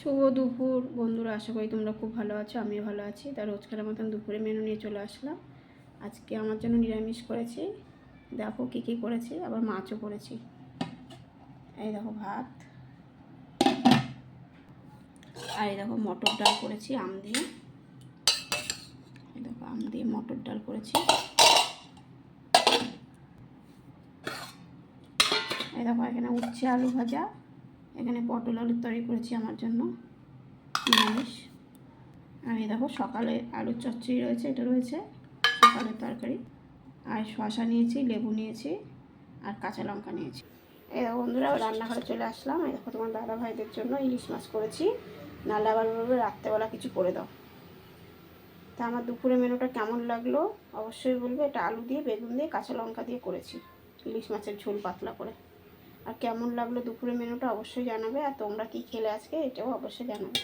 শুভ দুপুর বন্ধুরা, আশা করি তোমরা খুব ভালো আছো। আমিও ভালো আছি। তার রোজকার মতন দুপুরে মেনু নিয়ে চলে আসলাম। আজকে আমার জন্য নিরামিষ করেছি। দেখো কী কী করেছি, আবার মাছও করেছি। এই দেখো ভাত, আর এই দেখো মটর ডাল করেছি আম দিয়ে। এই দেখো আম দিয়ে মটর ডাল করেছি। এই দেখো এখানে উচ্ছে আলু ভাজা, এখানে পটল আলুর তরকারি করেছি আমার জন্য নিরামিষ। আর এই দেখো সকালে আলুর চচ্চড়ি রয়েছে, এটা রয়েছে সকালের তরকারি। আর শসা নিয়েছি, লেবু নিয়েছি, আর কাঁচা লঙ্কা নিয়েছি। এই দেখো বন্ধুরা, রান্নাঘরে চলে আসলাম। এই দেখো তোমার দাদা ভাইদের জন্য ইলিশ মাছ করেছি। নাহলে আবার বলবে রাত্রেবেলা কিছু করে দাও। তা আমার দুপুরে মেনুটা কেমন লাগলো অবশ্যই বলবে। এটা আলু দিয়ে, বেগুন দিয়ে, কাঁচা লঙ্কা দিয়ে করেছি, ইলিশ মাছের ঝোল পাতলা করে। আর কেমন লাগলো দুপুরে মেনুটা অবশ্যই জানাবে। আর তোমরা কী খেলে আজকে এটাও অবশ্যই জানাবে।